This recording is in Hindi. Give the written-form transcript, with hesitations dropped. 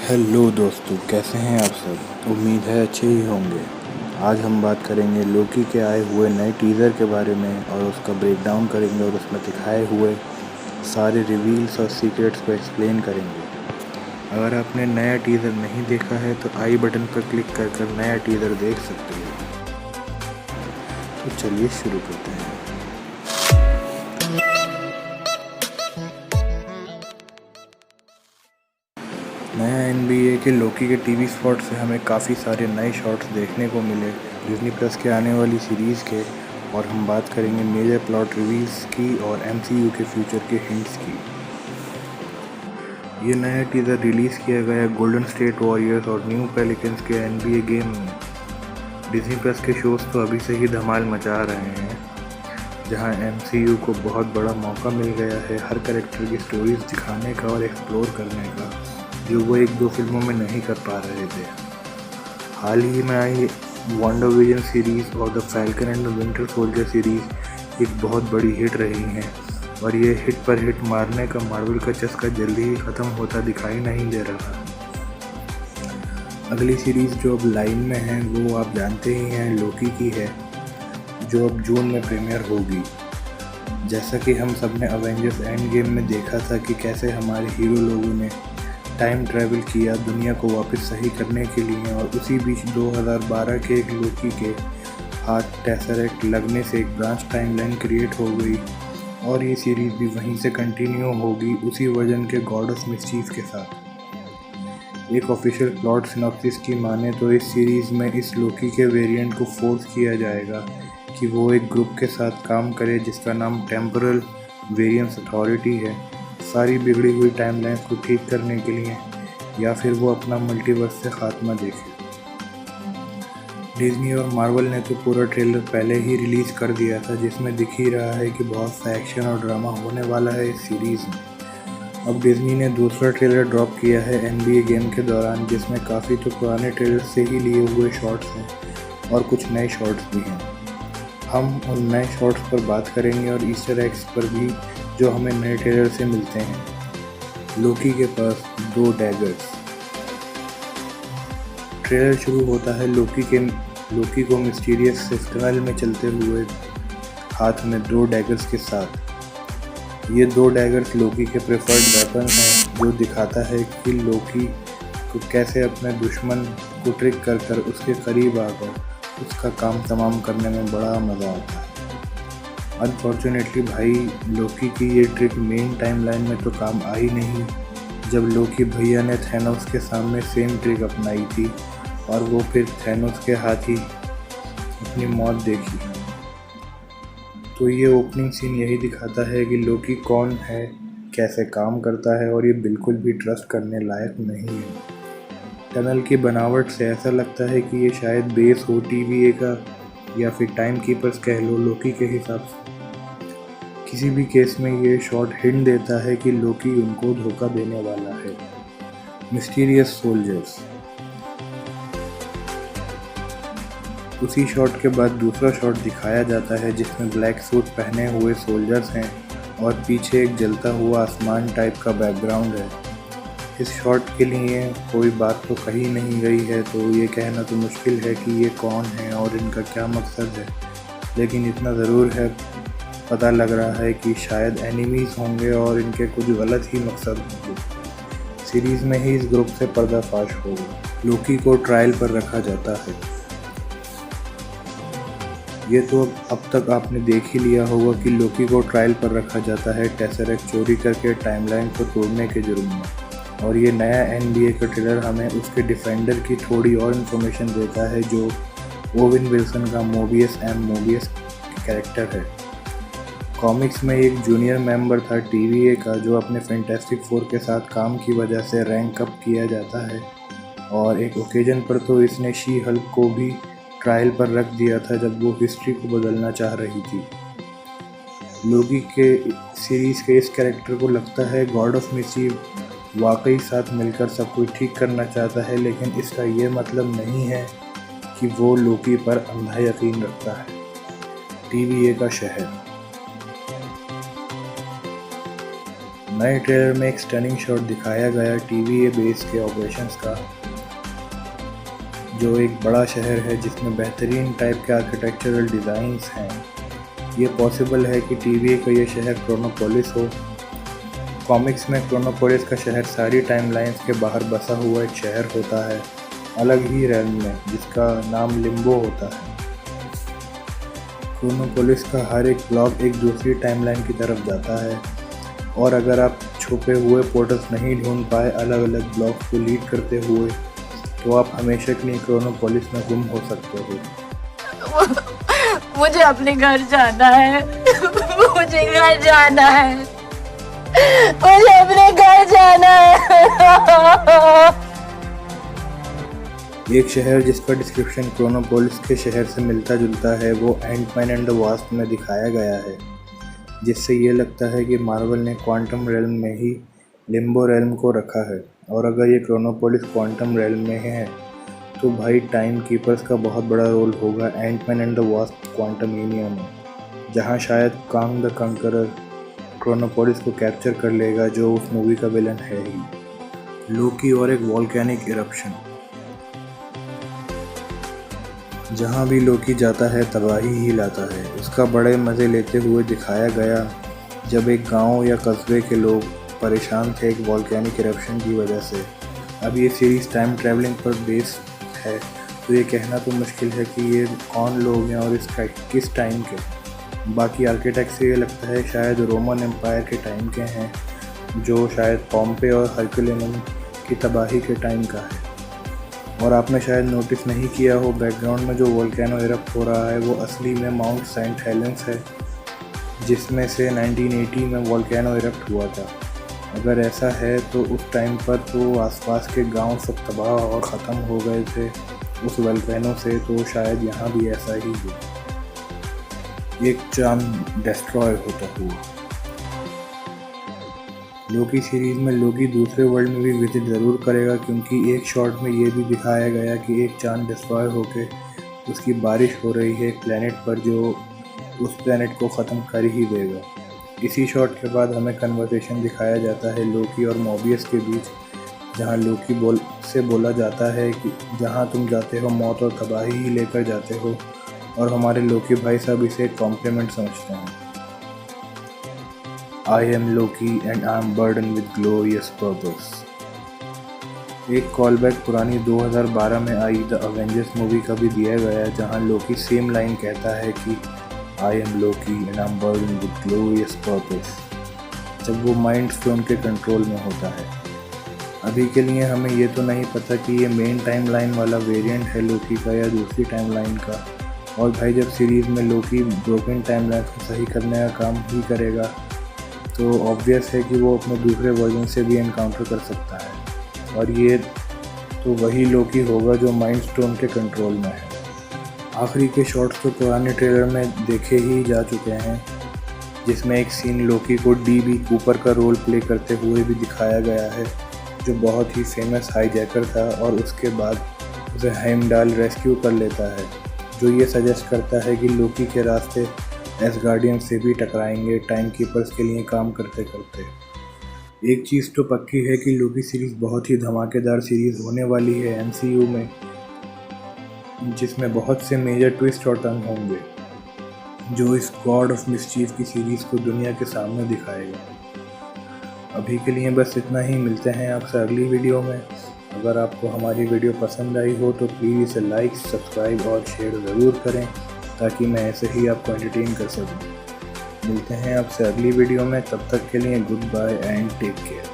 हेलो दोस्तों, कैसे हैं आप सब। उम्मीद है अच्छे ही होंगे। आज हम बात करेंगे लोकी के आए हुए नए टीज़र के बारे में और उसका ब्रेकडाउन करेंगे और उसमें दिखाए हुए सारे रिवील्स और सीक्रेट्स को एक्सप्लेन करेंगे। अगर आपने नया टीज़र नहीं देखा है तो आई बटन पर क्लिक कर नया टीज़र देख सकते हैं। तो चलिए शुरू करते हैं। नया NBA के लोकी के टीवी स्पॉट से हमें काफ़ी सारे नए शॉट्स देखने को मिले डिज्नी प्लस के आने वाली सीरीज़ के। और हम बात करेंगे मेजर प्लॉट रिवील्स की और MCU के फ्यूचर के हिंट्स की। ये नया टीज़र रिलीज़ किया गया गोल्डन स्टेट वॉरियर्स और न्यू पेलिकन्स के NBA गेम में। डिज्नी प्लस के शोज़ तो अभी से ही धमाल मचा रहे हैं, जहां MCU को बहुत बड़ा मौका मिल गया है हर कैरेक्टर की स्टोरीज दिखाने का और एक्सप्लोर करने का, जो वो एक दो फिल्मों में नहीं कर पा रहे थे। हाल ही में आई WandaVision सीरीज़ और the falcon and the winter soldier series एक बहुत बड़ी हिट रही हैं, और ये हिट पर हिट मारने का मार्वल का चस्का जल्दी ही ख़त्म होता दिखाई नहीं दे रहा। अगली सीरीज़ जो अब लाइन में है वो आप जानते ही हैं, लोकी की है, जो अब जून में प्रीमियर होगी। जैसा कि हम सब ने अवेंजर्स एंड गेम में देखा था कि कैसे हमारे हीरो लोगों ने टाइम ट्रैवल किया दुनिया को वापस सही करने के लिए, और उसी बीच 2012 के एक लोकी के हाथ टेसरेक्ट लगने से एक ब्रांच टाइमलाइन क्रिएट हो गई, और ये सीरीज़ भी वहीं से कंटिन्यू होगी उसी वर्जन के गॉड ऑफ मिस्चीफ के साथ। एक ऑफिशियल प्लॉट सिनॉप्सिस की माने तो इस सीरीज़ में इस लोकी के वेरिएंट को फोर्स किया जाएगा कि वो एक ग्रुप के साथ काम करे जिसका नाम टेम्पोरल वेरिएंस अथॉरिटी है, सारी बिगड़ी हुई टाइमलाइंस को ठीक करने के लिए, या फिर वो अपना मल्टीवर्स से खात्मा देखे। डिज्नी और मार्वल ने तो पूरा ट्रेलर पहले ही रिलीज़ कर दिया था, जिसमें दिख ही रहा है कि बहुत सा एक्शन और ड्रामा होने वाला है इस सीरीज़ में। अब डिज्नी ने दूसरा ट्रेलर ड्रॉप किया है NBA गेम के दौरान, जिसमें काफ़ी तो पुराने ट्रेलर से ही लिए हुए शॉट्स हैं और कुछ नए शॉट्स भी हैं। हम उन नए शॉट्स पर बात करेंगे और ईस्टर एग्स पर भी जो हमें नए ट्रेलर से मिलते हैं। लोकी के पास 2 डैगर्स। ट्रेलर शुरू होता है लोकी को मिस्टीरियस सिक्स टनल में चलते हुए हाथ में 2 डैगर्स के साथ। ये 2 डैगर्स लोकी के प्रेफर्ड वेपन हैं, जो दिखाता है कि लोकी को कैसे अपने दुश्मन को ट्रिक कर उसके करीब आकर उसका काम तमाम करने में बड़ा मज़ा आता है। अनफॉर्चुनेटली भाई, लोकी की ये ट्रिक मेन टाइमलाइन में तो काम आई नहीं, जब लोकी भैया ने थैनोस के सामने सेम ट्रिक अपनाई थी और वो फिर थैनोस के हाथ ही अपनी मौत देखी। तो ये ओपनिंग सीन यही दिखाता है कि लोकी कौन है, कैसे काम करता है, और ये बिल्कुल भी ट्रस्ट करने लायक नहीं है। टनल की बनावट से ऐसा लगता है कि ये शायद बेस हो TVA का, या फिर टाइम कीपर्स कह लो लोकी के हिसाब से। किसी भी केस में ये शॉट हिंट देता है कि लोकी उनको धोखा देने वाला है। Mysterious soldiers. उसी शॉट के बाद दूसरा शॉट दिखाया जाता है जिसमें ब्लैक सूट पहने हुए सोल्जर्स हैं और पीछे एक जलता हुआ आसमान टाइप का बैकग्राउंड है। इस शॉट के लिए कोई बात तो कही नहीं गई है, तो ये कहना तो मुश्किल है कि ये कौन है और इनका क्या मकसद है, लेकिन इतना ज़रूर है, पता लग रहा है कि शायद एनिमीज़ होंगे और इनके कुछ गलत ही मकसद होंगे। सीरीज़ में ही इस ग्रुप से पर्दाफाश होगा। लोकी को ट्रायल पर रखा जाता है। ये तो अब तक आपने देख ही लिया होगा कि लोकी को ट्रायल पर रखा जाता है टेसरेक्ट चोरी करके टाइमलाइन को तोड़ने के जुर्म में, और ये नया NBA का ट्रेलर हमें उसके डिफेंडर की थोड़ी और इन्फॉर्मेशन देता है, जो ओवेन विल्सन का मोबियस कैरेक्टर है। कॉमिक्स में एक जूनियर मेंबर था TVA का, जो अपने फैंटास्टिक फोर के साथ काम की वजह से रैंक अप किया जाता है, और एक ओकेजन पर तो इसने शी हल्क को भी ट्रायल पर रख दिया था जब वो हिस्ट्री को बदलना चाह रही थी। लोकी के सीरीज़ के इस कैरेक्टर को लगता है गॉड ऑफ मिस्चीफ वाकई साथ मिलकर सब कुछ ठीक करना चाहता है, लेकिन इसका ये मतलब नहीं है कि वो लोकी पर अंधा यकीन रखता है। TVA का शहर। नए ट्रेलर में एक स्टनिंग शॉट दिखाया गया TVA बेस के ऑपरेशंस का, जो एक बड़ा शहर है जिसमें बेहतरीन टाइप के आर्किटेक्चरल डिज़ाइंस हैं। ये पॉसिबल है कि TVA का ये शहर क्रोनोपोलिस हो। कॉमिक्स में क्रोनोपोलिस का शहर सारी टाइमलाइंस के बाहर बसा हुआ एक शहर होता है, अलग ही रेल्म में, जिसका नाम लिम्बो होता है। क्रोनोपोलिस का हर एक ब्लॉक एक दूसरी टाइमलाइन की तरफ जाता है, और अगर आप छुपे हुए पोर्टल्स नहीं ढूंढ पाए अलग अलग ब्लॉक्स को लीड करते हुए, तो आप हमेशा के लिए क्रोनोपोलिस में गुम हो सकते हो। मुझे अपने घर जाना है। मुझे घर जाना है। मुझे अपने घर जाना है। एक शहर जिसका डिस्क्रिप्शन क्रोनोपोलिस के शहर से मिलता जुलता है वो एंटमैन एंड द वास्प में दिखाया गया है, जिससे ये लगता है कि मार्वल ने क्वांटम रेल्म में ही लिम्बो रेल्म को रखा है। और अगर ये क्रोनोपोलिस क्वांटम रेल्म में है तो भाई टाइम कीपर्स का बहुत बड़ा रोल होगा Ant Man and the Wasp Quantumania में, जहाँ शायद कांग द कंकरर क्रोनोपोलिस को कैप्चर कर लेगा, जो उस मूवी का विलन है ही। लोकी और एक वॉल्केनिक इरप्शन। जहाँ भी लोकी जाता है तबाही ही लाता है। उसका बड़े मज़े लेते हुए दिखाया गया जब एक गांव या कस्बे के लोग परेशान थे एक वॉल्केनिक इरप्शन की वजह से। अब ये सीरीज़ टाइम ट्रैवलिंग पर बेस है, तो ये कहना तो मुश्किल है कि ये कौन लोग हैं और इसका किस टाइम के। बाकी आर्किटेक्ट से ये लगता है शायद रोमन एम्पायर के टाइम के हैं, जो शायद पॉम्पे और हरकुलिनम की तबाही के टाइम का है। और आपने शायद नोटिस नहीं किया हो, बैकग्राउंड में जो वोल्केनो इरप्ट हो रहा है वो असली में माउंट सेंट हेलेंस है, जिसमें से 1980 में वोल्केनो इरप्ट हुआ था। अगर ऐसा है तो उस टाइम पर तो आसपास के गांव सब तबाह और ख़त्म हो गए थे उस वोल्केनो से, तो शायद यहाँ भी ऐसा ही हो, एक चांद डिस्ट्रॉय होता हुआ। लोकी सीरीज़ में लोकी दूसरे वर्ल्ड में भी विजिट ज़रूर करेगा, क्योंकि एक शॉट में ये भी दिखाया गया कि एक चांद डिस्ट्रॉय होके उसकी बारिश हो रही है एक प्लेनेट पर, जो उस प्लेनेट को ख़त्म कर ही देगा। इसी शॉट के बाद हमें कन्वर्सेशन दिखाया जाता है लोकी और मोबियस के बीच, जहां लोकी बोला जाता है कि जहां तुम जाते हो मौत और तबाही ही लेकर जाते हो, और हमारे लोकी भाई साहब इसे एक कॉम्प्लीमेंट समझते हैं। I am Loki and I am burdened with glorious purpose। एक कॉलबैक पुरानी 2012 में आई द अवेंजर्स मूवी का भी दिया गया, जहां लोकी सेम लाइन कहता है कि I am Loki and I am burdened with glorious purpose, जब वो माइंड स्टोन के कंट्रोल में होता है। अभी के लिए हमें ये तो नहीं पता कि ये मेन टाइमलाइन वाला वेरिएंट है लोकी का या दूसरी टाइमलाइन का। और भाई जब सीरीज़ में लोकी ब्रोकन टाइमलाइन को सही करने का काम ही करेगा, तो ऑब्वियस है कि वो अपने दूसरे वर्जन से भी एनकाउंटर कर सकता है, और ये तो वही लोकी होगा जो माइंड स्टोन के कंट्रोल में है। आखिरी के शॉट्स तो पुराने ट्रेलर में देखे ही जा चुके हैं, जिसमें एक सीन लोकी को DB कूपर का रोल प्ले करते हुए भी दिखाया गया है, जो बहुत ही फेमस हाईजैकर था, और उसके बाद उसे हेimdall रेस्क्यू कर लेता है, जो ये सजेस्ट करता है कि लोकी के रास्ते एसगार्डियन से भी टकराएंगे टाइम कीपर्स के लिए काम करते करते। एक चीज़ तो पक्की है कि लोकी सीरीज़ बहुत ही धमाकेदार सीरीज़ होने वाली है MCU में, जिसमें बहुत से मेजर ट्विस्ट और टर्न होंगे, जो इस गॉड ऑफ मिस्चीफ की सीरीज़ को दुनिया के सामने दिखाएगा। अभी के लिए बस इतना ही, मिलते हैं आपसे अगली वीडियो में। अगर आपको हमारी वीडियो पसंद आई हो तो प्लीज़ इसे लाइक, सब्सक्राइब और शेयर ज़रूर करें, ताकि मैं ऐसे ही आपको एंटरटेन कर सकूं। मिलते हैं आपसे अगली वीडियो में, तब तक के लिए goodbye and take care.